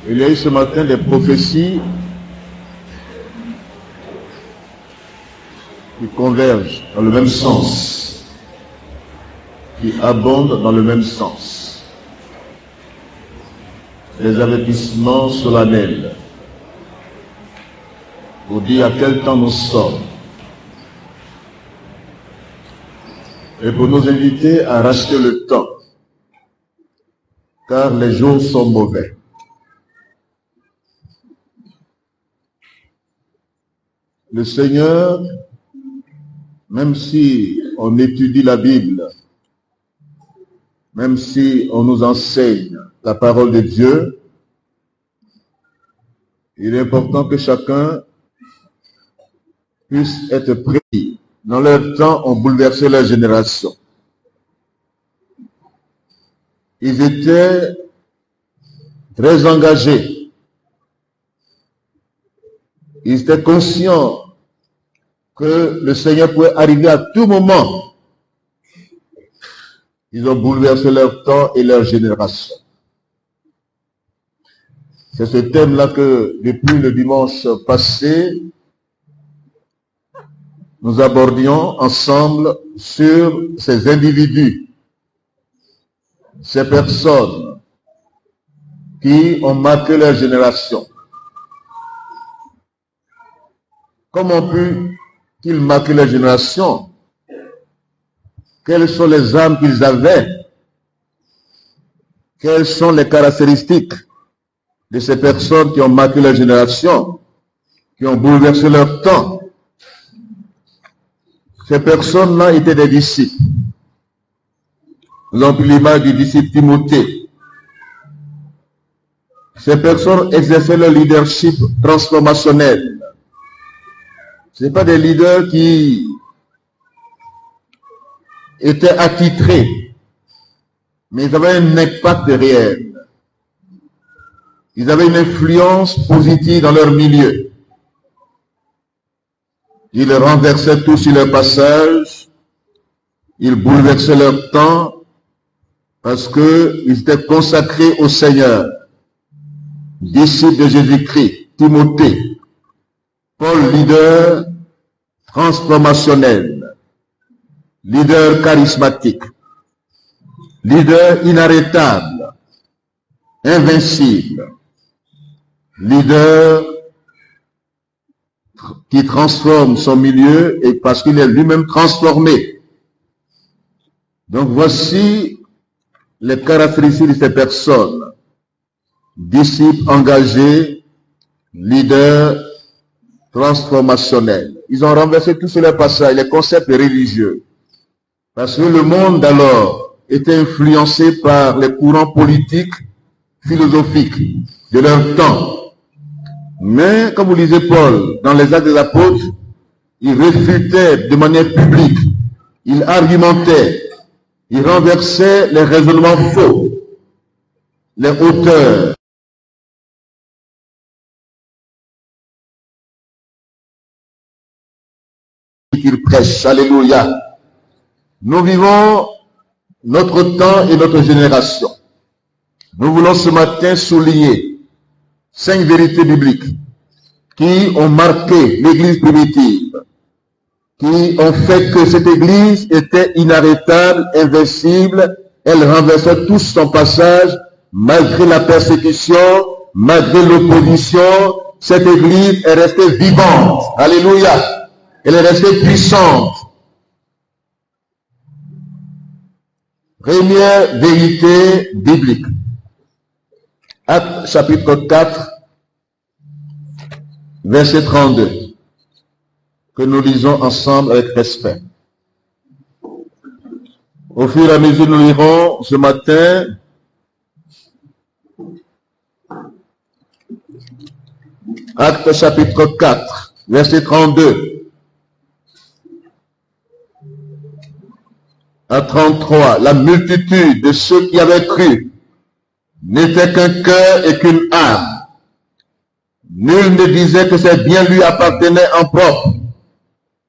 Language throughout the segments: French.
Il y a eu ce matin des prophéties qui convergent dans le même sens, qui abondent dans le même sens. Des avertissements solennels pour dire à quel temps nous sommes et pour nous inviter à racheter le temps, car les jours sont mauvais. Le Seigneur, même si on étudie la Bible, même si on nous enseigne la parole de Dieu, il est important que chacun puisse être précis. Dans leur temps, on bouleversait leur génération. Ils étaient très engagés. Ils étaient conscients que le Seigneur pouvait arriver à tout moment. Ils ont bouleversé leur temps et leur génération. C'est ce thème-là que, depuis le dimanche passé, nous abordions ensemble sur ces individus, ces personnes qui ont marqué leur génération. Comment pu-t-il marquer leur génération? Quelles sont les âmes qu'ils avaient? Quelles sont les caractéristiques de ces personnes qui ont marqué leur génération, qui ont bouleversé leur temps? Ces personnes-là étaient des disciples. Nous avons pris l'image du disciple Timothée. Ces personnes exerçaient leur leadership transformationnel. Ce n'est pas des leaders qui étaient attitrés, mais ils avaient un impact réel. Ils avaient une influence positive dans leur milieu. Ils renversaient tout sur leur passage, ils bouleversaient leur temps parce qu'ils étaient consacrés au Seigneur. Disciples de Jésus-Christ, Timothée, Paul, leader transformationnel, leader charismatique, leader inarrêtable, invincible, leader qui transforme son milieu et parce qu'il est lui-même transformé. Donc voici les caractéristiques de ces personnes. Disciples engagés, leaders transformationnels. Ils ont renversé tout sur leur passage, les concepts religieux. Parce que le monde d'alors était influencé par les courants politiques, philosophiques de leur temps. Mais, comme vous lisez Paul, dans les Actes des Apôtres, il réfutait de manière publique, il argumentait, il renversait les raisonnements faux, les hauteurs. Qu'il prêche, alléluia. Nous vivons notre temps et notre génération. Nous voulons ce matin souligner 5 vérités bibliques qui ont marqué l'église primitive, qui ont fait que cette église était inarrêtable, invincible, elle renversait tout son passage, malgré la persécution, malgré l'opposition, cette église est restée vivante, alléluia, elle est restée puissante. Première vérité biblique. Actes chapitre 4, verset 32, que nous lisons ensemble avec respect. Au fur et à mesure, nous lirons ce matin Actes chapitre 4, verset 32 à 33. La multitude de ceux qui avaient cru n'était qu'un cœur et qu'une âme. Nul ne disait que ses biens lui appartenaient en propre,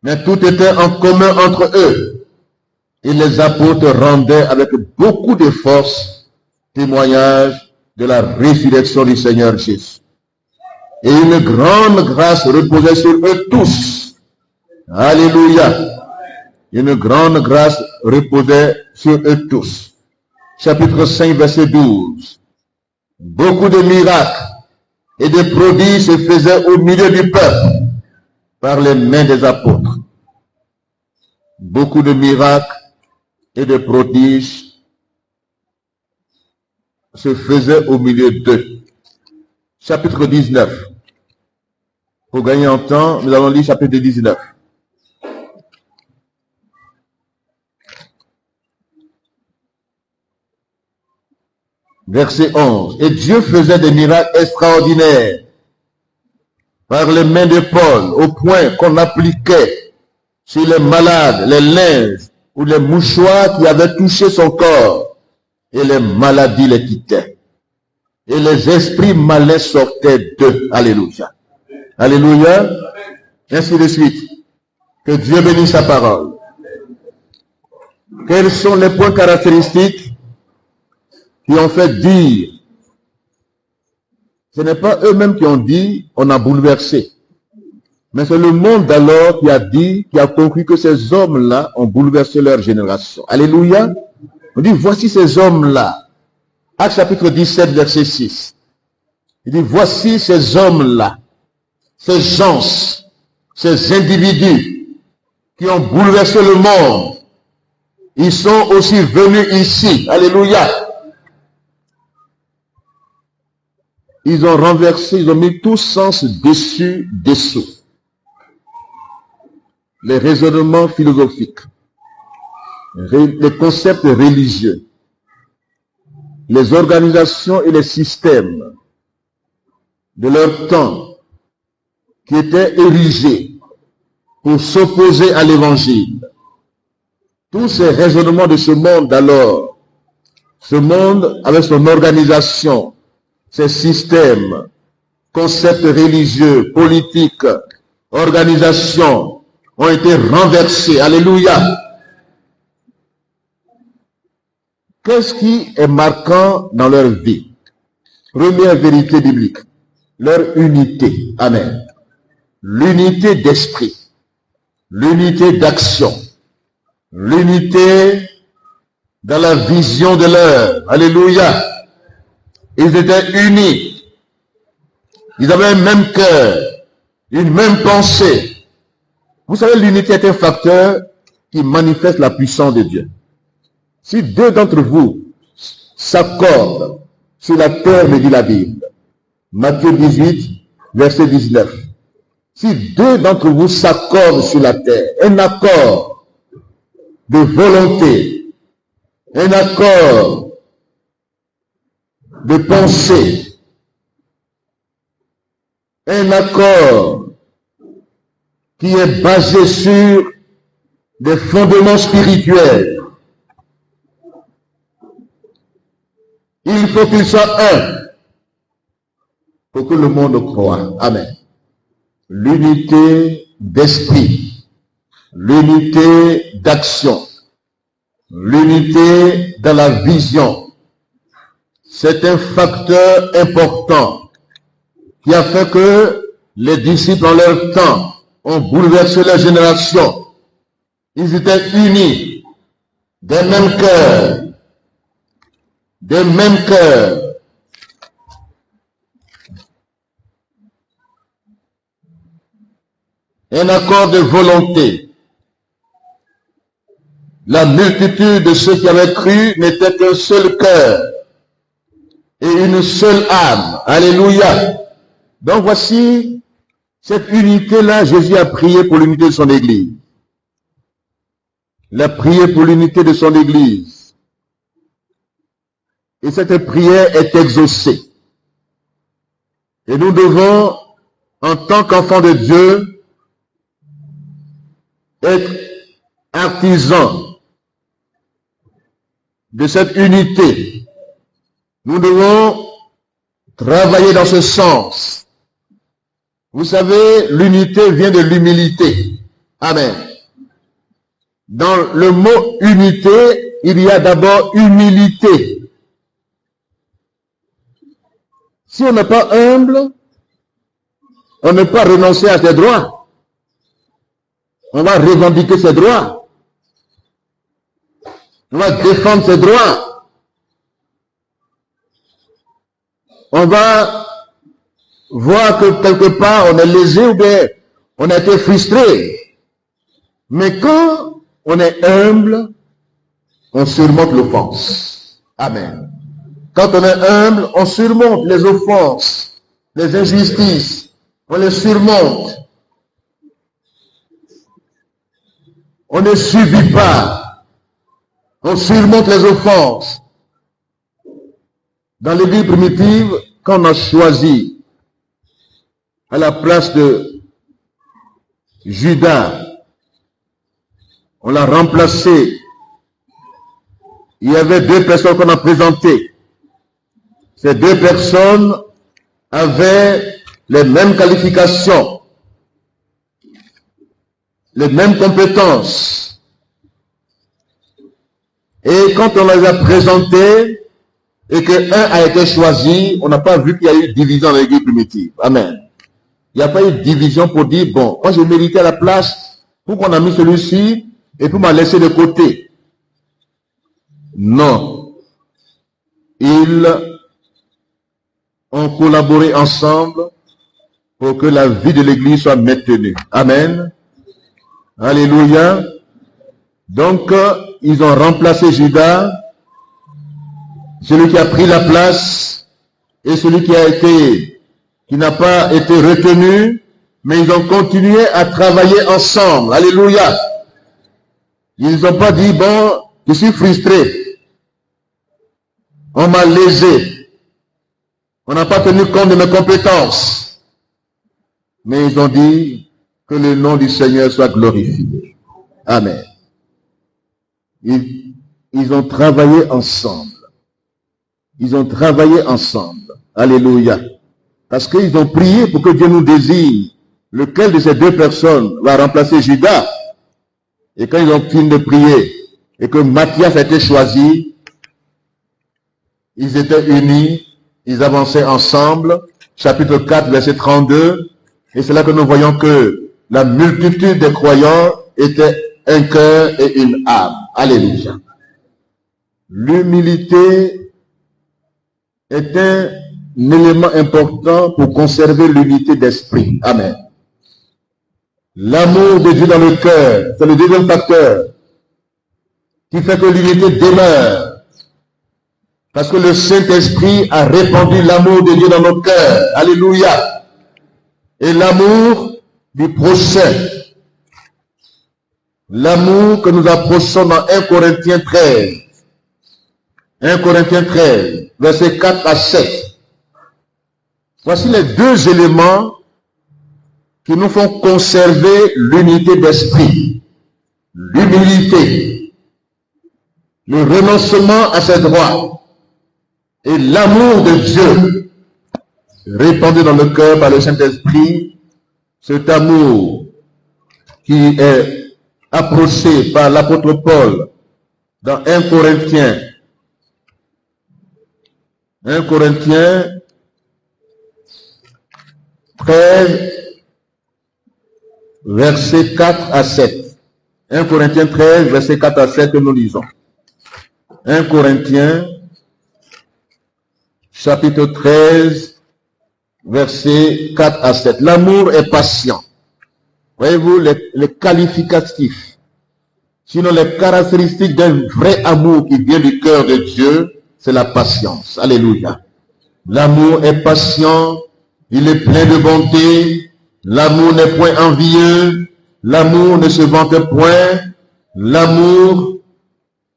mais tout était en commun entre eux. Et les apôtres rendaient avec beaucoup de force témoignage de la résurrection du Seigneur Jésus. Et une grande grâce reposait sur eux tous. Alléluia. Une grande grâce reposait sur eux tous. Chapitre 5, verset 12. Beaucoup de miracles et de prodiges se faisaient au milieu du peuple par les mains des apôtres. Beaucoup de miracles et de prodiges se faisaient au milieu d'eux. Chapitre 19. Pour gagner en temps, nous allons lire chapitre 19. Verset 11. Et Dieu faisait des miracles extraordinaires par les mains de Paul, au point qu'on appliquait sur les malades les linges ou les mouchoirs qui avaient touché son corps, et les maladies les quittaient. Et les esprits malins sortaient d'eux. Alléluia. Alléluia. Ainsi de suite. Que Dieu bénisse sa parole. Quels sont les points caractéristiques qui ont fait dire? Ce n'est pas eux-mêmes qui ont dit, on a bouleversé. Mais c'est le monde d'alors qui a dit, qui a conclu que ces hommes-là ont bouleversé leur génération. Alléluia. On dit, voici ces hommes-là. Actes chapitre 17, verset 6. Il dit, voici ces hommes-là, ces gens, ces individus qui ont bouleversé le monde. Ils sont aussi venus ici. Alléluia. Ils ont renversé, ils ont mis tout sens dessus, dessous. Les raisonnements philosophiques, les concepts religieux, les organisations et les systèmes de leur temps qui étaient érigés pour s'opposer à l'évangile. Tous ces raisonnements de ce monde d'alors, ce monde avec son organisation, ses systèmes, concepts religieux, politiques, organisations, ont été renversés. Alléluia. Qu'est-ce qui est marquant dans leur vie? Première vérité biblique, leur unité. Amen. L'unité d'esprit, l'unité d'action, l'unité dans la vision de l'œuvre. Alléluia. Ils étaient unis. Ils avaient un même cœur, une même pensée. Vous savez, l'unité est un facteur qui manifeste la puissance de Dieu. Si deux d'entre vous s'accordent sur la terre, me dit la Bible, Matthieu 18, verset 19. Si deux d'entre vous s'accordent sur la terre, un accord de volonté, un accord de pensée, un accord qui est basé sur des fondements spirituels. Il faut qu'il soit un pour que le monde croie. Amen. L'unité d'esprit, l'unité d'action, l'unité dans la vision. C'est un facteur important qui a fait que les disciples en leur temps ont bouleversé leur génération. Ils étaient unis, des mêmes cœurs, des mêmes cœurs. Un accord de volonté. La multitude de ceux qui avaient cru n'était qu'un seul cœur et une seule âme. Alléluia. Donc voici cette unité-là, Jésus a prié pour l'unité de son Église. Il a prié pour l'unité de son Église. Et cette prière est exaucée. Et nous devons, en tant qu'enfants de Dieu, être artisans de cette unité. Nous devons travailler dans ce sens. Vous savez, l'unité vient de l'humilité. Amen. Dans le mot unité, il y a d'abord humilité. Si on n'est pas humble, on ne peut pas renoncer à ses droits. On va revendiquer ses droits. On va défendre ses droits. On va voir que quelque part on est lésé ou bien on a été frustré. Mais quand on est humble, on surmonte l'offense. Amen. Quand on est humble, on surmonte les offenses, les injustices. On les surmonte. On ne subit pas. On surmonte les offenses. Dans l'Église primitive, quand on a choisi à la place de Judas, on l'a remplacé. Il y avait deux personnes qu'on a présentées. Ces deux personnes avaient les mêmes qualifications, les mêmes compétences. Et quand on les a présentés et qu'un a été choisi, on n'a pas vu qu'il y a eu division dans l'Église primitive. Amen. Il n'y a pas eu de division pour dire, bon, moi j'ai mérité la place, pourquoi on a mis celui-ci et puis on m'a laissé de côté. Non. Ils ont collaboré ensemble pour que la vie de l'Église soit maintenue. Amen. Alléluia. Donc, ils ont remplacé Judas, celui qui a pris la place et celui qui n'a pas été retenu, mais ils ont continué à travailler ensemble. Alléluia. Ils n'ont pas dit, bon, je suis frustré. On m'a lésé. On n'a pas tenu compte de mes compétences. Mais ils ont dit que le nom du Seigneur soit glorifié. Amen. Ils ont travaillé ensemble. Ils ont travaillé ensemble. Alléluia. Parce qu'ils ont prié pour que Dieu nous désigne lequel de ces deux personnes va remplacer Judas. Et quand ils ont fini de prier et que Matthias a été choisi, ils étaient unis, ils avançaient ensemble. Chapitre 4, verset 32. Et c'est là que nous voyons que la multitude des croyants était un cœur et une âme. Alléluia. L'humilité est un élément important pour conserver l'unité d'esprit. Amen. L'amour de Dieu dans le cœur, c'est le deuxième facteur qui fait que l'unité demeure. Parce que le Saint-Esprit a répandu l'amour de Dieu dans nos cœurs. Alléluia. Et l'amour du prochain. L'amour que nous approchons dans 1 Corinthiens 13. 1 Corinthiens 13, versets 4 à 7. Voici les deux éléments qui nous font conserver l'unité d'esprit. L'humilité, le renoncement à ses droits et l'amour de Dieu répandu dans le cœur par le Saint-Esprit. Cet amour qui est approché par l'apôtre Paul dans 1 Corinthiens 13, versets 4 à 7. 1 Corinthiens 13, versets 4 à 7 que nous lisons. 1 Corinthiens, chapitre 13, versets 4 à 7. L'amour est patient. Voyez-vous les qualificatifs, sinon les caractéristiques d'un vrai amour qui vient du cœur de Dieu, c'est la patience. Alléluia. L'amour est patient, il est plein de bonté, l'amour n'est point envieux, l'amour ne se vante point, l'amour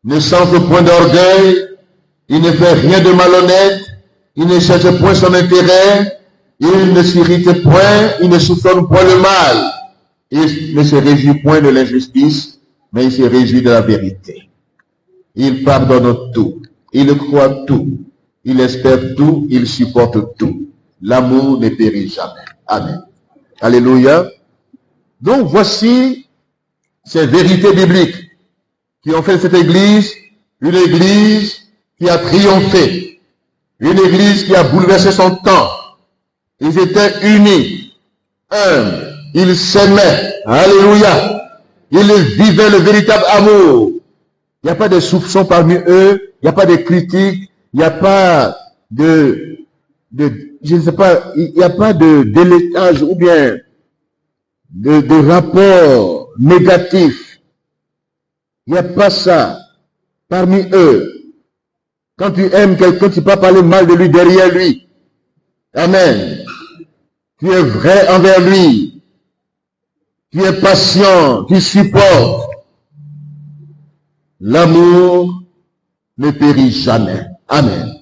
ne s'enfle point d'orgueil, il ne fait rien de malhonnête, il ne cherche point son intérêt, il ne s'irrite point, il ne soupçonne point le mal, il ne se réjouit point de l'injustice, mais il se réjouit de la vérité. Il pardonne tout, il croit tout, il espère tout, il supporte tout. L'amour ne périt jamais. Amen. Alléluia. Donc voici ces vérités bibliques qui ont fait de cette église une église qui a triomphé. Une église qui a bouleversé son temps. Ils étaient unis, humbles, ils s'aimaient. Alléluia. Ils vivaient le véritable amour. Il n'y a pas de soupçons parmi eux, il n'y a pas de critiques, il n'y a pas je ne sais pas, il n'y a pas de délétage ou bien de rapport négatif. Il n'y a pas ça parmi eux. Quand tu aimes quelqu'un, tu ne peux pas parler mal de lui derrière lui. Amen. Tu es vrai envers lui. Tu es patient, tu supportes. L'amour ne périt jamais. Amen.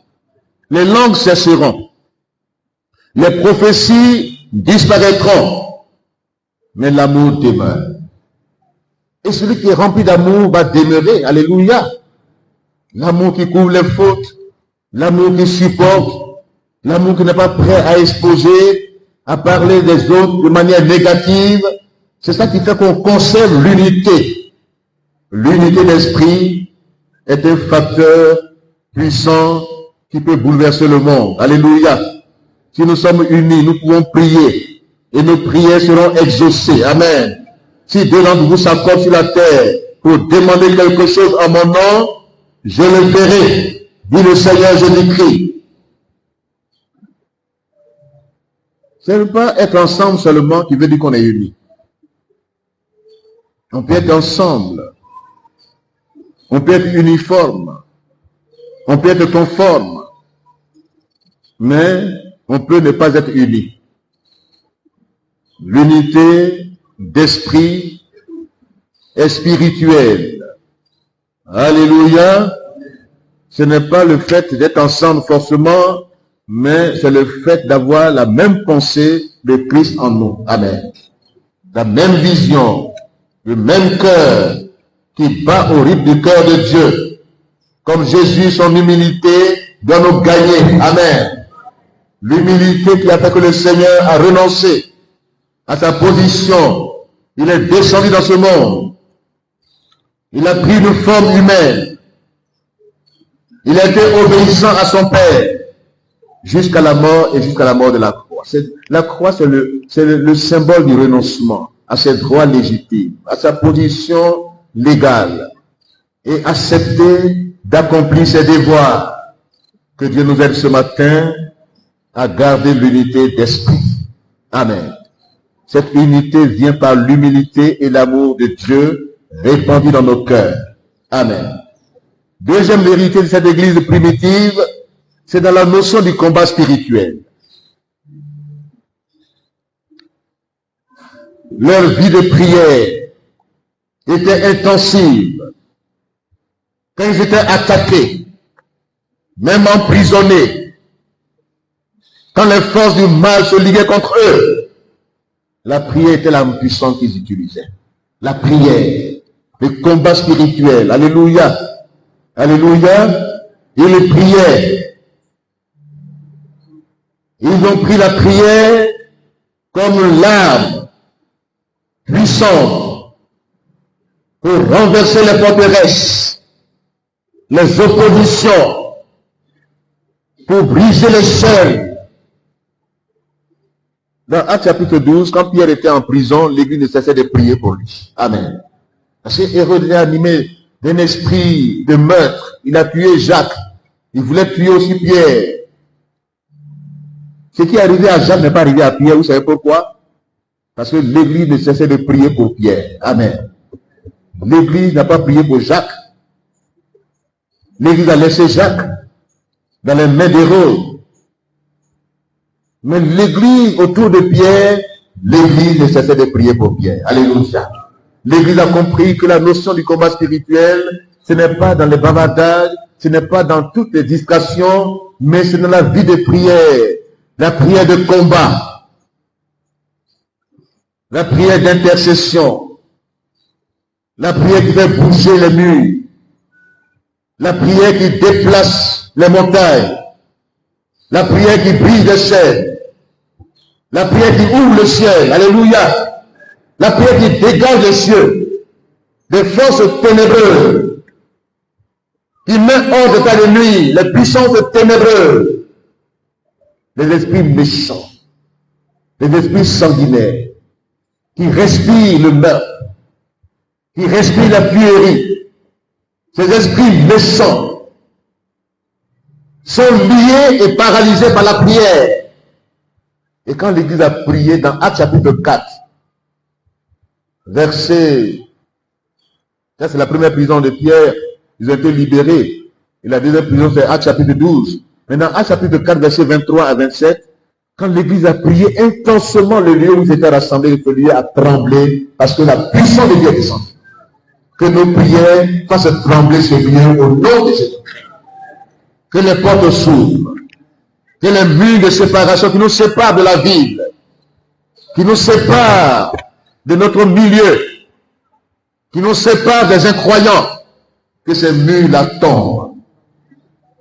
Les langues cesseront. Les prophéties disparaîtront. Mais l'amour demeure. Et celui qui est rempli d'amour va demeurer. Alléluia. L'amour qui couvre les fautes. L'amour qui supporte. L'amour qui n'est pas prêt à exposer, à parler des autres de manière négative. C'est ça qui fait qu'on conserve l'unité. L'unité d'esprit est un facteur puissant qui peut bouleverser le monde. Alléluia. Si nous sommes unis, nous pouvons prier et nos prières seront exaucées. Amen. Si deux d'entre vous s'accordent sur la terre pour demander quelque chose en mon nom, je le ferai, dit le Seigneur Jésus-Christ. Ce n'est pas être ensemble seulement qui veut dire qu'on est unis. On peut être ensemble. On peut être uniforme. On peut être conforme. Mais on peut ne pas être unis. L'unité d'esprit est spirituelle. Alléluia. Ce n'est pas le fait d'être ensemble forcément, mais c'est le fait d'avoir la même pensée de Christ en nous. Amen. La même vision, le même cœur qui bat au rythme du cœur de Dieu. Comme Jésus, son humilité doit nous gagner. Amen. L'humilité qui a fait que le Seigneur a renoncé à sa position. Il est descendu dans ce monde. Il a pris une forme humaine. Il a été obéissant à son Père jusqu'à la mort et jusqu'à la mort de la croix. La croix, c'est le symbole du renoncement à ses droits légitimes, à sa position légale et accepter d'accomplir ses devoirs. Que Dieu nous aide ce matin à garder l'unité d'esprit. Amen. Cette unité vient par l'humilité et l'amour de Dieu répandu dans nos cœurs. Amen. Deuxième vérité de cette église primitive, c'est dans la notion du combat spirituel. Leur vie de prière était intensive. Quand ils étaient attaqués, même emprisonnés, quand les forces du mal se liguaient contre eux, la prière était l'arme puissante qu'ils utilisaient. La prière, le combat spirituel. Alléluia. Alléluia. Ils priaient. Ils ont pris la prière comme l'arme puissante pour renverser les forteresses, les oppositions, pour briser les chaînes. Dans Actes chapitre 12, quand Pierre était en prison, l'église ne cessait de prier pour lui. Amen. Parce que Hérode était animé d'un esprit de meurtre. Il a tué Jacques. Il voulait tuer aussi Pierre. Ce qui est arrivé à Jacques n'est pas arrivé à Pierre. Vous savez pourquoi? Parce que l'église ne cessait de prier pour Pierre. Amen. L'église n'a pas prié pour Jacques. L'église a laissé Jacques dans les mains d'Hérode. Mais l'église autour de Pierre, l'église ne cessait de prier pour Pierre. Alléluia. L'église a compris que la notion du combat spirituel, ce n'est pas dans les bavardages, ce n'est pas dans toutes les distractions, mais c'est dans la vie de prière. La prière de combat. La prière d'intercession. La prière qui fait bouger les murs. La prière qui déplace les montagnes. La prière qui brise les chaînes. La prière qui ouvre le ciel. Alléluia. La prière qui dégage les cieux des forces ténébreuses. Qui met hors d'état de nuit les puissances ténébreuses. les esprits méchants, les esprits sanguinaires, qui respirent le meurtre, qui respirent la tuerie. Ces esprits méchants sont liés et paralysés par la prière. Et quand l'Église a prié dans Actes chapitre 4, verset, ça c'est la première prison de Pierre, ils ont été libérés. Et la deuxième prison c'est Actes chapitre 12. Maintenant, Actes chapitre 4, verset 23 à 27, quand l'Église a prié intensement, le lieu où ils étaient rassemblés, le lieu a tremblé parce que la puissance de Dieu est descendue. Que nos prières fassent trembler ce lieu au nom de Jésus. Que les portes s'ouvrent. Que les murs de séparation qui nous séparent de la ville, qui nous séparent de notre milieu, qui nous séparent des incroyants, que ces murs-là tombent.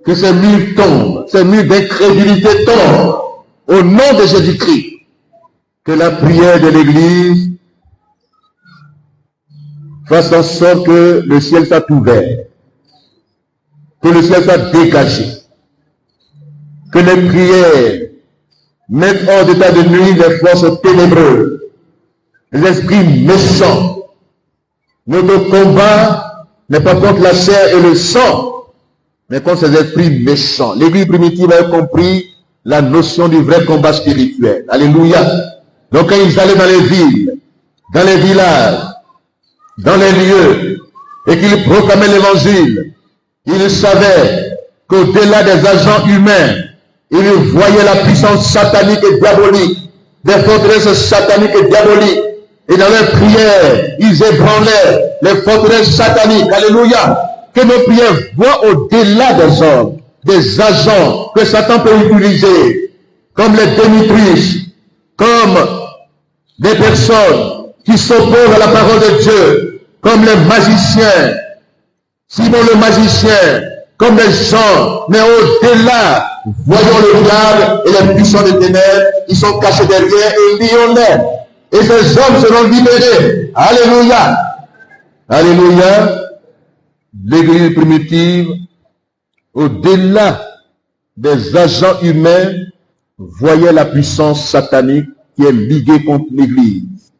Que ces murs tombent, ces murs d'incrédulité tombent au nom de Jésus-Christ. Que la prière de l'Église fasse en sorte que le ciel soit ouvert, que le ciel soit dégagé, que les prières mettent hors d'état de nuit les forces ténébreuses, les esprits méchants. Notre combat n'est pas contre la chair et le sang, mais contre ces esprits méchants. L'Église primitive a compris la notion du vrai combat spirituel. Alléluia. Donc quand ils allaient dans les villes, dans les villages, dans les lieux, et qu'ils proclamaient l'évangile, ils savaient qu'au-delà des agents humains, ils voyaient la puissance satanique et diabolique, des forteresses sataniques et diaboliques. Et dans leurs prières, ils ébranlaient les forteresses sataniques. Alléluia. Que nos prières voient au-delà des hommes, des agents que Satan peut utiliser, comme les démitrices, comme des personnes qui s'opposent à la parole de Dieu, comme les magiciens, Simon le magicien, comme les gens, mais au-delà, voyons le diable et les puissants des ténèbres, ils sont cachés derrière et lions-les. Et ces hommes seront libérés. Alléluia. Alléluia. L'Église primitive, au-delà des agents humains, voyait la puissance satanique qui est liguée contre l'Église.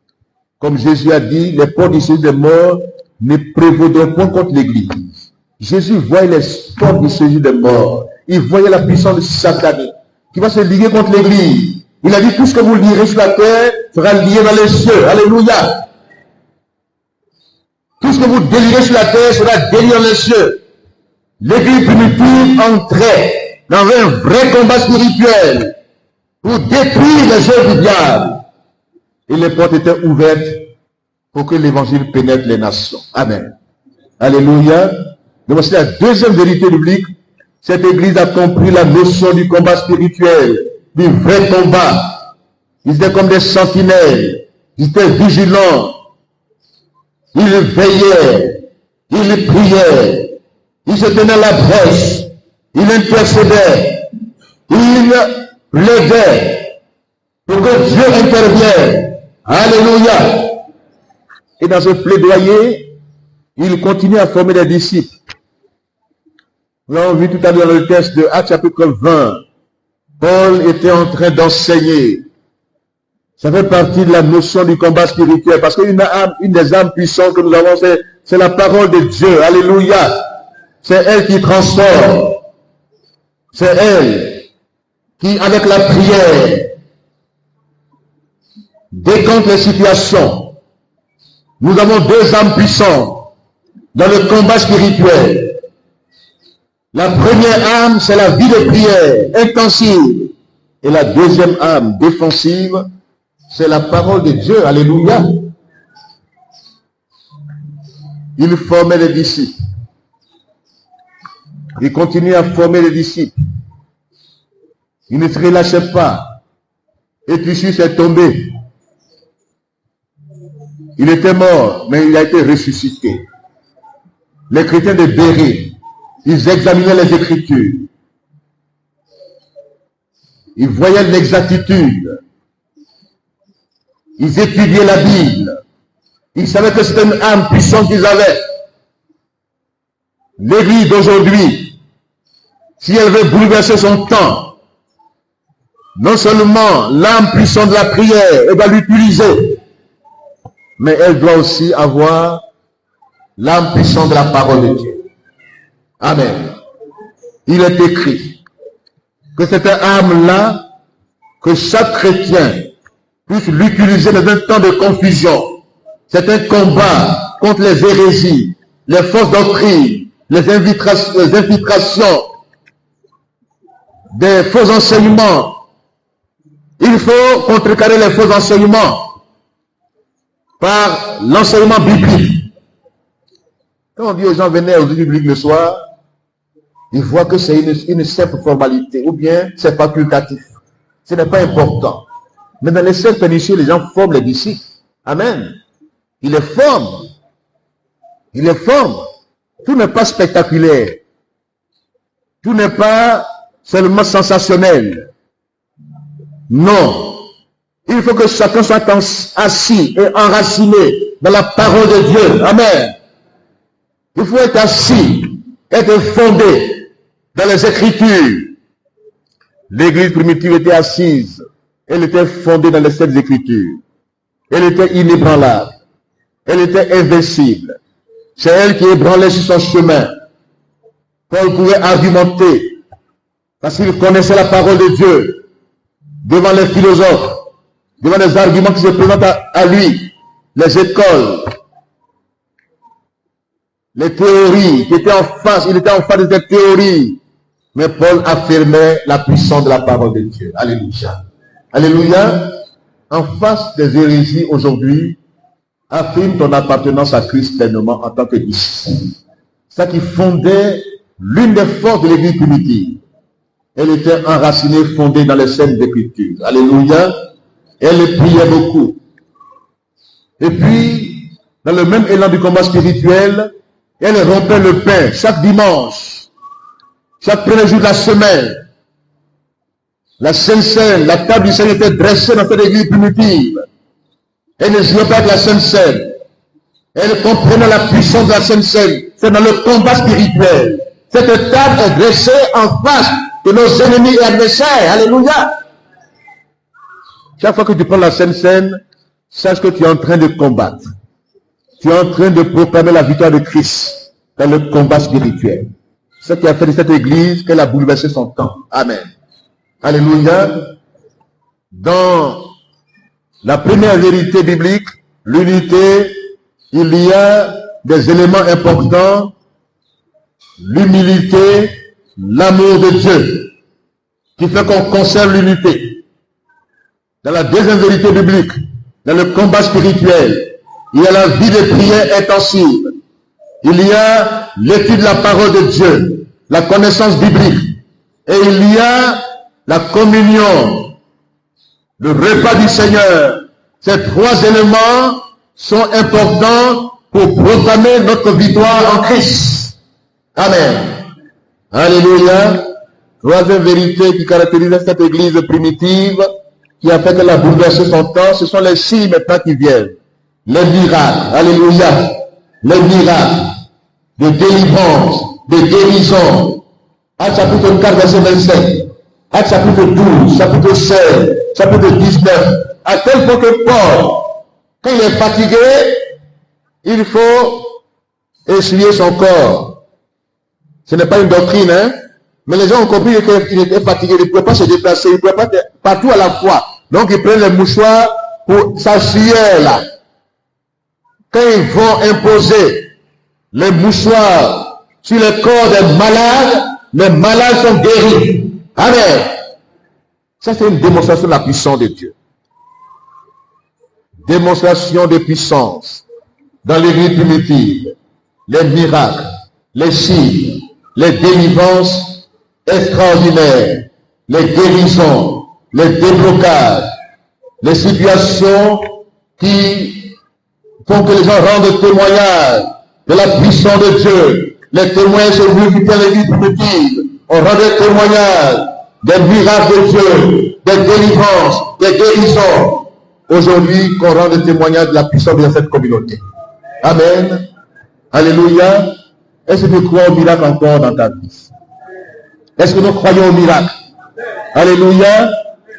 Comme Jésus a dit, les portes du séjour des morts ne prévaudront point contre l'Église. Jésus voyait les portes du séjour des morts. Il voyait la puissance satanique qui va se liguer contre l'Église. Il a dit, tout ce que vous lirez sur la terre sera lié dans les cieux. Alléluia. Tout ce que vous délirez sur la terre sera délié dans les cieux. L'Église primitive entrait dans un vrai combat spirituel pour détruire les œuvres du diable. Et les portes étaient ouvertes pour que l'évangile pénètre les nations. Amen. Alléluia. Donc voici la deuxième vérité biblique. Cette Église a compris la notion du combat spirituel, du vrai combat. Ils étaient comme des sentinelles. Ils étaient vigilants. Ils veillaient. Ils priaient. Ils se tenaient la brèche. Ils intercédaient. Ils plaidaient pour que Dieu intervienne. Alléluia. Et dans ce plaidoyer, ils continuent à former des disciples. Nous l'avons vu tout à l'heure dans le texte de Actes chapitre 20. Paul était en train d'enseigner. Ça fait partie de la notion du combat spirituel. Parce qu'une des âmes puissantes que nous avons, c'est la parole de Dieu. Alléluia. C'est elle qui transforme. C'est elle qui, avec la prière, décompte les situations. Nous avons deux âmes puissantes dans le combat spirituel. La première âme, c'est la vie de prière intensive. Et la deuxième âme défensive, c'est la parole de Dieu. Alléluia. Il formait les disciples. Il continue à former les disciples. Il ne se relâchait pas. Et puis s'est tombé. Il était mort, mais il a été ressuscité. Les chrétiens de Bérée, ils examinaient les Écritures. Ils voyaient l'exactitude. Ils étudiaient la Bible. Ils savaient que c'était une âme puissante qu'ils avaient. L'Église d'aujourd'hui, si elle veut bouleverser son temps, non seulement l'âme puissante de la prière, elle doit l'utiliser, mais elle doit aussi avoir l'âme puissante de la parole de Dieu. Amen. Il est écrit que cette âme-là, que chaque chrétien puisse l'utiliser dans un temps de confusion. C'est un combat contre les hérésies, les fausses doctrines, les infiltrations, des faux enseignements. Il faut contrecarrer les faux enseignements par l'enseignement biblique. Quand on dit aux gens venez aux études bibliques le soir, ils voient que c'est une simple formalité, ou bien c'est facultatif. Ce n'est pas important. Mais dans les cercles pernicieux, les gens forment les disciples. Amen. Ils les forment. Ils les forment. Tout n'est pas spectaculaire. Tout n'est pas seulement sensationnel. Non. Il faut que chacun soit assis et enraciné dans la parole de Dieu. Amen. Il faut être assis, être fondé dans les Écritures. L'église primitive était assise. Elle était fondée dans les Saintes Écritures. Elle était inébranlable. Elle était invincible. C'est elle qui ébranlait sur son chemin. Paul pouvait argumenter parce qu'il connaissait la parole de Dieu devant les philosophes, devant les arguments qui se présentent à lui, les écoles, les théories qui étaient en face. Il était en face de ces théories. Mais Paul affirmait la puissance de la parole de Dieu. Alléluia. Alléluia. En face des hérésies aujourd'hui, affirme ton appartenance à Christ pleinement en tant que disciple. Ça qui fondait l'une des forces de l'église primitive. Elle était enracinée, fondée dans les Saintes Écritures. Alléluia. Elle priait beaucoup. Et puis, dans le même élan du combat spirituel, elle rompait le pain chaque dimanche. Chaque premier jour de la semaine, la Sainte Seine, la table du Seigneur était dressée dans cette église primitive. Elle ne jouait pas avec la Sainte Seine. Elle comprenait la puissance de la Sainte Seine. C'est dans le combat spirituel. Cette table est dressée en face de nos ennemis et adversaires. Alléluia. Chaque fois que tu prends la Sainte Seine, sache que tu es en train de combattre. Tu es en train de proclamer la victoire de Christ dans le combat spirituel. Ce qui a fait de cette église qu'elle a bouleversé son temps. Amen. Alléluia. Dans la première vérité biblique, l'unité, il y a des éléments importants. L'humilité, l'amour de Dieu, qui fait qu'on conserve l'unité. Dans la deuxième vérité biblique, dans le combat spirituel, il y a la vie de prière intensive. Il y a l'étude de la parole de Dieu, la connaissance biblique. Et il y a la communion, le repas du Seigneur. Ces trois éléments sont importants pour proclamer notre victoire en Christ. Amen. Alléluia. Troisième vérité qui caractérise cette église primitive, qui a fait qu'elle a bouleversé son temps, ce sont les signes maintenant qui viennent. Les miracles. Alléluia. Les miracles de délivrance, de guérison. Actes chapitre 4, verset 27. Actes chapitre 12, chapitre 16, chapitre 19. À tel point que Paul, quand il est fatigué, il faut essuyer son corps. Ce n'est pas une doctrine, hein? Mais les gens ont compris qu'il était fatigué, il ne pouvait pas se déplacer, il ne pouvait pas être partout à la fois. Donc ils prennent les mouchoirs pour s'assurer là. Quand ils vont imposer les mouchoirs sur le corps des malades, les malades sont guéris. Amen. Ça c'est une démonstration de la puissance de Dieu. Démonstration de puissance dans l'église primitive. Les miracles, les signes, les délivrances extraordinaires, les guérisons, les déblocages, les situations qui font que les gens rendent témoignage de la puissance de Dieu. Les témoins sont venus quitter l'église primitive. On rendait témoignage des miracles de Dieu, des délivrances, des guérisons. Aujourd'hui, qu'on rende témoignage de la puissance de cette communauté. Amen. Alléluia. Est-ce que tu crois au miracle encore dans ta vie? Est-ce que nous croyons au miracle? Alléluia.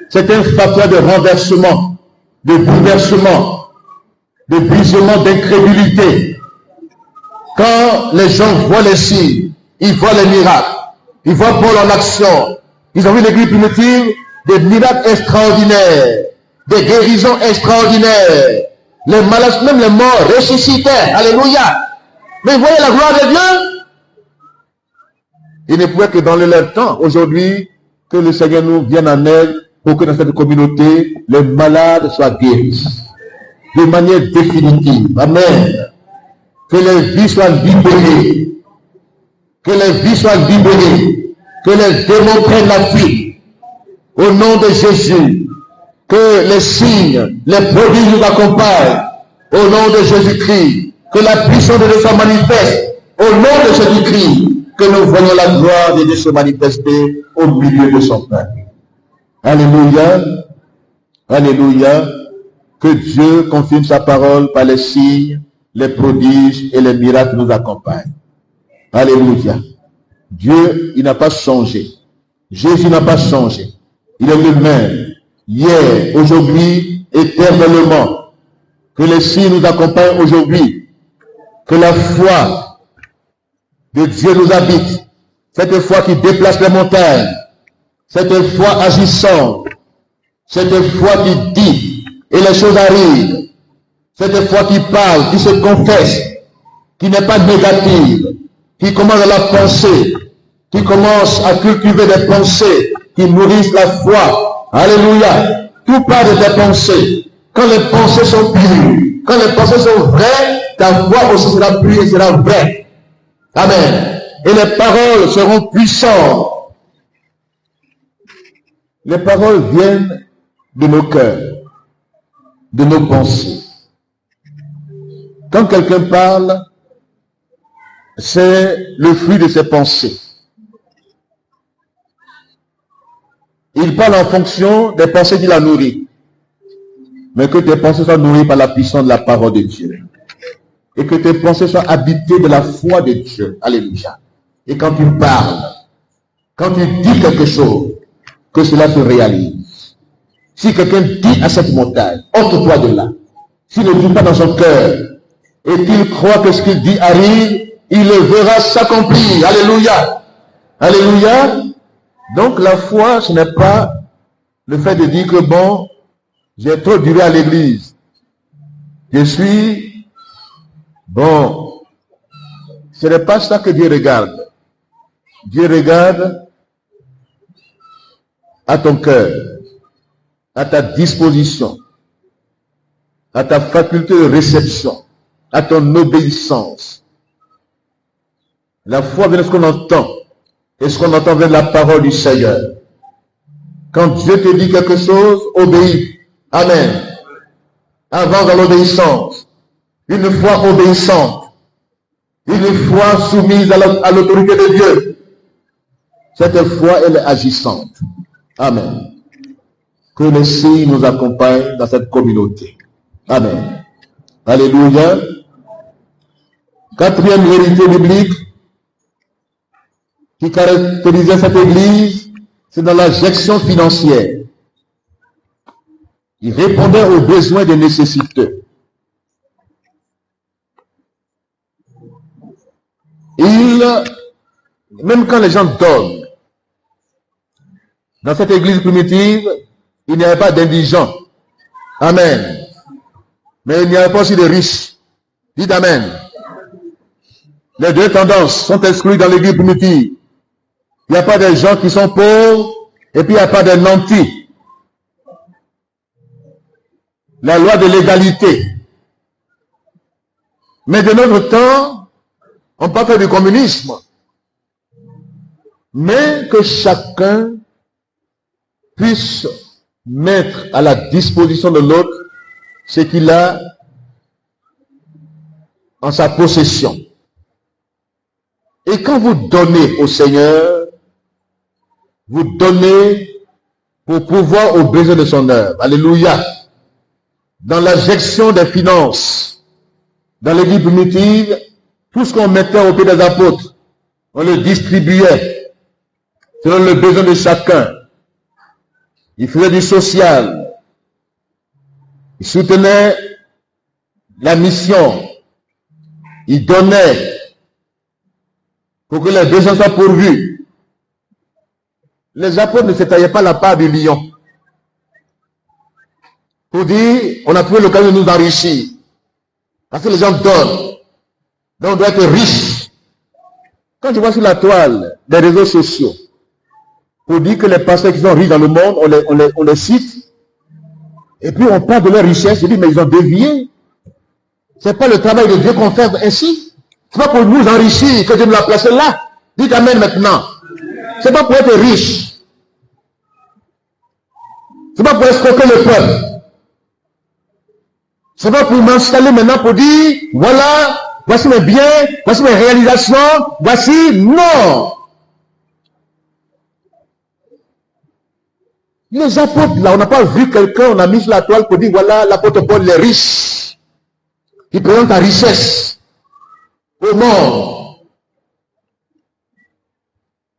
c'est un facteur de renversement, de bouleversement, de brisement d'incrédulité. Quand les gens voient les signes, ils voient les miracles, ils voient Paul en action, ils ont vu l'église primitive, des miracles extraordinaires, des guérisons extraordinaires, les malades, même les morts ressuscitaient, alléluia. Mais vous voyez la gloire de Dieu. Il ne pouvait que dans leur temps, aujourd'hui, que le Seigneur nous vienne en aide pour que dans cette communauté, les malades soient guéris de manière définitive. Amen. Que les vies soient libérées. Que les vies soient libérées. Que les démons prennent la fuite. Au nom de Jésus. Que les signes, les prodiges nous accompagnent. Au nom de Jésus-Christ. Que la puissance de Dieu soit manifeste. Au nom de Jésus-Christ. Que nous voyons la gloire de Dieu se manifester au milieu de son peuple. Alléluia. Alléluia. Que Dieu confirme sa parole par les signes, les prodiges et les miracles nous accompagnent. Alléluia. Dieu, il n'a pas changé. Jésus n'a pas changé. Il est le même. Hier, aujourd'hui, éternellement. Que les signes nous accompagnent aujourd'hui. Que la foi de Dieu nous habite. Cette foi qui déplace les montagnes. Cette foi agissante. Cette foi qui dit et les choses arrivent. Cette foi qui parle, qui se confesse, qui n'est pas négative, qui commence à la pensée, qui commence à cultiver des pensées qui nourrissent la foi. Alléluia. Tout part de tes pensées. Quand les pensées sont pures, quand les pensées sont vraies, ta foi aussi sera pure et sera vraie. Amen. Et les paroles seront puissantes. Les paroles viennent de nos cœurs, de nos pensées. Quand quelqu'un parle, c'est le fruit de ses pensées. Il parle en fonction des pensées qu'il a nourries. Mais que tes pensées soient nourries par la puissance de la parole de Dieu. Et que tes pensées soient habitées de la foi de Dieu. Alléluia. Et quand tu parles, quand tu dis quelque chose, que cela se réalise. Si quelqu'un dit à cette montagne, ôte-toi de là. S'il ne dit pas dans son cœur, et qu'il croit que ce qu'il dit arrive, il le verra s'accomplir. Alléluia. Alléluia. Donc la foi, ce n'est pas le fait de dire que bon, j'ai trop duré à l'église. Je suis bon. Ce n'est pas ça que Dieu regarde. Dieu regarde à ton cœur, à ta disposition, à ta faculté de réception, à ton obéissance. La foi vient de ce qu'on entend. Et ce qu'on entend vient de la parole du Seigneur. Quand Dieu te dit quelque chose, obéis. Amen. Avance dans l'obéissance. Une foi obéissante. Une foi soumise à l'autorité de Dieu. Cette foi, elle est agissante. Amen. Que les signes nous accompagnent dans cette communauté. Amen. Alléluia. Quatrième vérité biblique qui caractérisait cette église, c'est dans la gestion financière. Il répondait aux besoins des nécessiteux. Même quand les gens donnent, dans cette église primitive, il n'y avait pas d'indigents. Amen. Mais il n'y avait pas aussi de riches. Dites Amen. Les deux tendances sont exclues dans l'église primitive. Il n'y a pas des gens qui sont pauvres et puis il n'y a pas des nantis. La loi de l'égalité. Mais de notre temps, on parle du communisme. Mais que chacun puisse mettre à la disposition de l'autre ce qu'il a en sa possession. Et quand vous donnez au Seigneur, vous donnez pour pouvoir aux besoins de son œuvre. Alléluia. Dans la gestion des finances, dans l'église primitive, tout ce qu'on mettait au pied des apôtres, on le distribuait selon le besoin de chacun. il faisait du social, il soutenait la mission, il donnait pour que les besoins soient pourvus. Les apôtres ne se taillaient pas la part du lion pour dire on a trouvé l'occasion de nous enrichir. Parce que les gens donnent. Donc on doit être riche. Quand je vois sur la toile des réseaux sociaux, pour dire que les pasteurs qui sont riches dans le monde, on les cite, et puis on parle de leur richesse, je dis mais ils ont dévié. C'est pas le travail de Dieu qu'on fait ainsi. C'est pas pour nous enrichir que Dieu nous l'a placé là. Dites amen maintenant. C'est pas pour être riche. C'est pas pour escroquer le peuple. C'est pas pour m'installer maintenant pour dire, voilà, voici mes biens, voici mes réalisations, voici, non. Les apôtres, là, on n'a pas vu quelqu'un, on a mis sur la toile pour dire, voilà, l'apôtre Paul est riche. Il présente la richesse au monde.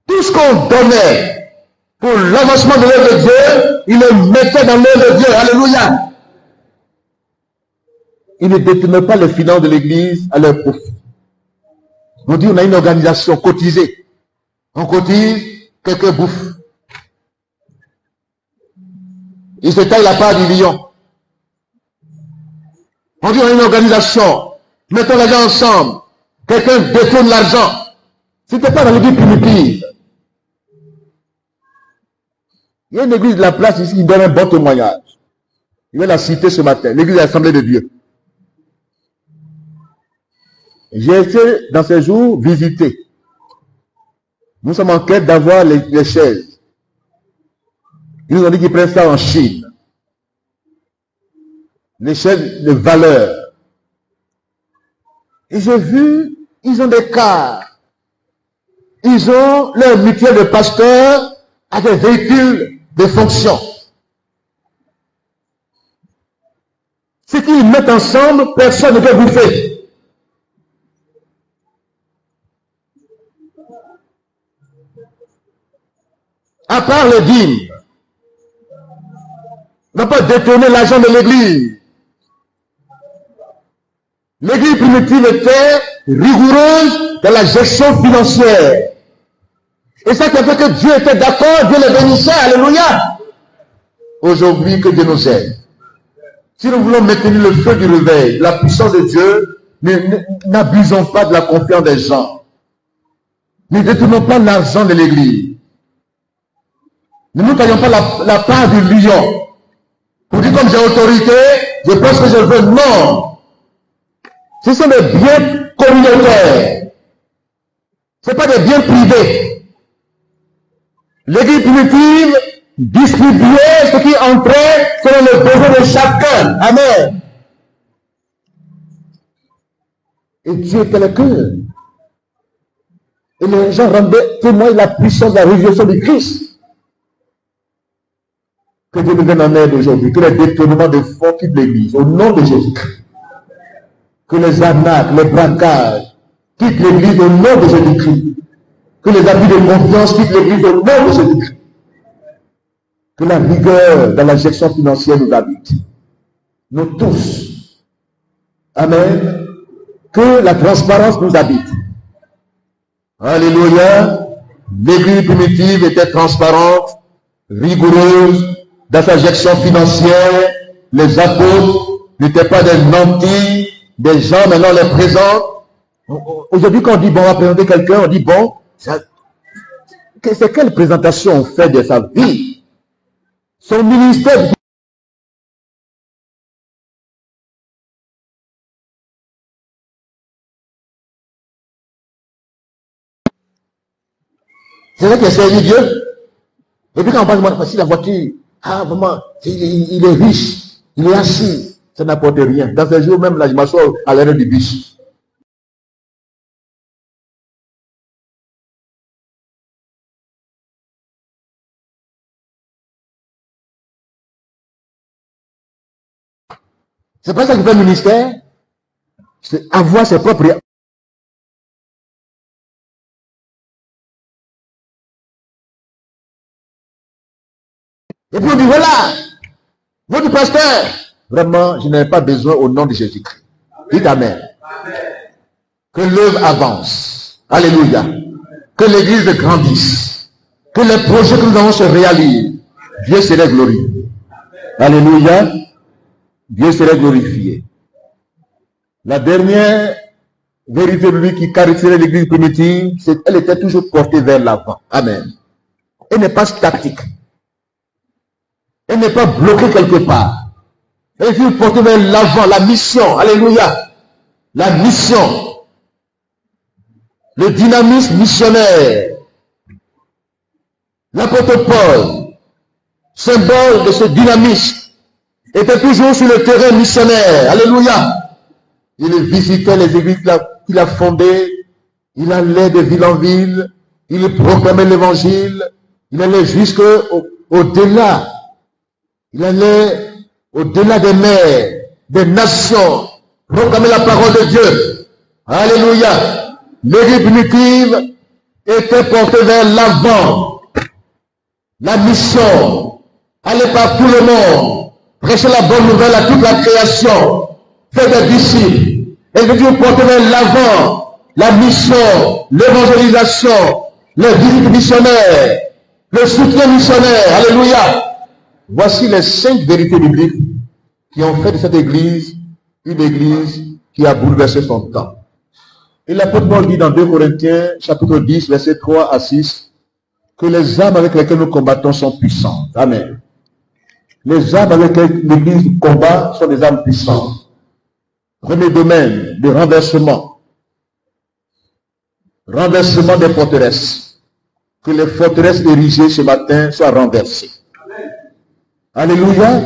Tout ce qu'on donnait pour l'avancement de l'œuvre de Dieu, il le mettait dans l'œuvre de Dieu. Alléluia. Ils ne détenaient pas les finances de l'église à leur profit. On dit on a une organisation cotisée. On cotise, quelqu'un bouffe. Il se taille la part du lion. On dit on a une organisation. Mettons l'argent ensemble. Quelqu'un détourne l'argent. C'était pas dans l'église primitive. Il y a une église de la place ici qui donne un bon témoignage. Je vais la citer ce matin. L'église de l'Assemblée de Dieu. J'ai été dans ces jours visiter. Nous sommes en quête d'avoir les chaises. Ils nous ont dit qu'ils prennent ça en Chine. Les chaises de valeur. Et j'ai vu, ils ont des cars. Ils ont leur mutuelle de pasteurs à des véhicules de fonction. Ce qu'ils mettent ensemble, personne ne peut bouffer. À part les dîmes. On n'a pas détourné l'argent de l'église. L'église primitive était rigoureuse dans la gestion financière. Et ça qui a fait que Dieu était d'accord, Dieu les bénissait, alléluia. Aujourd'hui, que Dieu nous aide. Si nous voulons maintenir le feu du réveil, la puissance de Dieu, n'abusons pas de la confiance des gens. Ne détournons pas l'argent de l'église. Ne nous taillons pas la part du lion. Pour dire comme j'ai autorité, je pense que je veux. Non. Ce sont des biens communautaires. Ce n'est pas des biens privés. L'église primitive distribuait ce qui entrait selon le besoin de chacun. Amen. Et Dieu était le cœur. Et les gens rendaient témoin de la puissance de la résurrection du Christ. Que Dieu nous donne en aide aujourd'hui. Que les détournements de fonds quittent l'église. Au nom de Jésus-Christ. Que les arnaques, les braquages quittent l'église au nom de Jésus-Christ. Que les abus de confiance quittent l'église au nom de Jésus-Christ. Que la rigueur dans la gestion financière nous habite. Nous tous. Amen. Que la transparence nous habite. Alléluia. L'église primitive était transparente, rigoureuse dans sa gestion financière. Les apôtres n'étaient pas des nantis, des gens maintenant les présentent. Aujourd'hui, quand on dit bon, on va présenter quelqu'un, on dit bon, c'est quelle présentation on fait de sa vie? Son ministère. C'est vrai qu'il a servi Dieu. Et puis quand on parle de la voiture, ah vraiment, il est riche, il est assis, ça n'apporte rien. Dans ce jour même, là, je m'assois à l'arrêt du bus. C'est pas ça qui fait le ministère. C'est avoir ses propres. Et puis on dit, voilà, votre pasteur, vraiment, je n'ai pas besoin au nom de Jésus-Christ. Dites Amen. Que l'œuvre avance. Alléluia. Que l'église grandisse. Que les projets que nous avons se réalisent. Dieu serait glorifié. Alléluia. Dieu serait glorifié. La dernière vérité biblique qui caractérisait l'église primitive, c'est qu'elle était toujours portée vers l'avant. Amen. Elle n'est pas statique. Elle n'est pas bloquée quelque part. Elle est toujours portée vers l'avant, la mission. Alléluia. La mission. Le dynamisme missionnaire. L'apôtre Paul, symbole de ce dynamisme, était toujours sur le terrain missionnaire. Alléluia. Il visitait les églises qu'il a fondées. Il allait de ville en ville. Il proclamait l'évangile. Il allait jusqu'au-delà. Il allait au-delà des mers, des nations, proclamer la parole de Dieu. Alléluia. L'église primitive était portée vers l'avant. La mission. Aller par tout le monde. Prêcher la bonne nouvelle à toute la création. Faire des disciples. Et je dis porter vers l'avant. La mission. L'évangélisation. Les visites missionnaires. Le soutien missionnaire. Alléluia. Voici les 5 vérités bibliques qui ont fait de cette église une église qui a bouleversé son temps. Et l'apôtre Paul dit dans 2 Corinthiens, chapitre 10, versets 3 à 6, que les armes avec lesquelles nous combattons sont puissantes. Amen. Les armes avec lesquelles l'église combat sont des armes puissantes. Premier domaine, le renversement. Renversement des forteresses. Que les forteresses érigées ce matin soient renversées. Alléluia.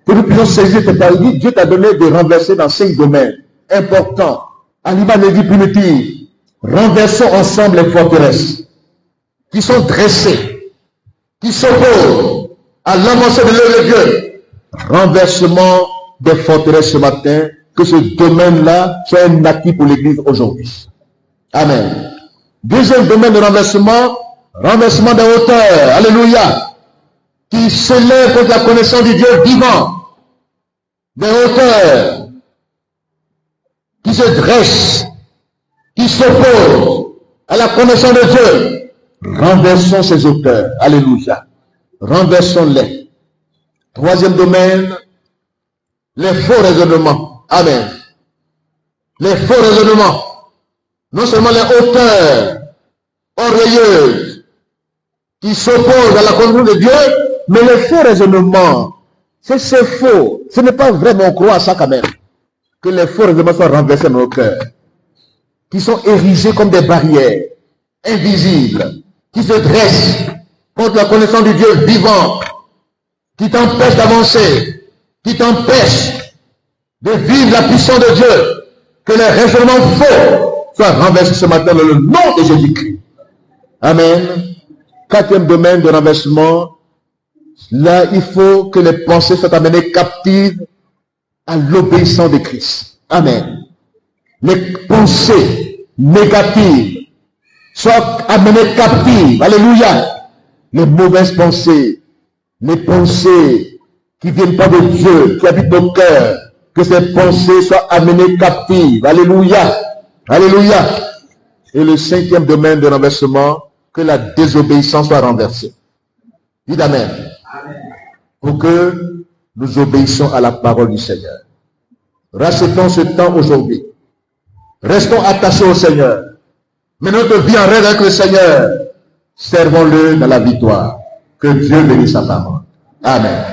Que nous puissions saisir cette parole. Dieu t'a donné de renverser dans 5 domaines importants. À l'image de l'église primitive. Renversons ensemble les forteresses qui sont dressées, qui s'opposent à l'avancée de l'œuvre de Dieu. Renversement des forteresses ce matin. Que ce domaine-là soit un acquis pour l'église aujourd'hui. Amen. Deuxième domaine de renversement. Renversement des hauteurs. Alléluia. Qui s'élève contre la connaissance du Dieu vivant. Des hauteurs qui se dressent, qui s'opposent à la connaissance de Dieu. Renversons ces hauteurs. Alléluia. Renversons-les. Troisième domaine, les faux raisonnements. Amen. Les faux raisonnements. Non seulement les hauteurs orgueilleuses qui s'opposent à la connaissance de Dieu, mais les faux raisonnements, c'est faux. Ce n'est pas vrai, mais on croit à ça quand même. Que les faux raisonnements soient renversés dans nos cœurs. Qui sont érigés comme des barrières, invisibles, qui se dressent contre la connaissance du Dieu vivant, qui t'empêchent d'avancer, qui t'empêchent de vivre la puissance de Dieu. Que les raisonnements faux soient renversés ce matin dans le nom de Jésus-Christ. Amen. Quatrième domaine de renversement. Là, il faut que les pensées soient amenées captives à l'obéissance de Christ. Amen. Les pensées négatives soient amenées captives. Alléluia. Les mauvaises pensées, les pensées qui ne viennent pas de Dieu, qui habitent nos cœurs, que ces pensées soient amenées captives. Alléluia. Alléluia. Et le 5e domaine de renversement, que la désobéissance soit renversée. Dites Amen. Pour que nous obéissions à la parole du Seigneur. Rachetons ce temps aujourd'hui. Restons attachés au Seigneur. Menons notre vie en rêve avec le Seigneur. Servons-le dans la victoire. Que Dieu bénisse sa parole. Amen.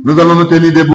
Nous allons nous tenir debout.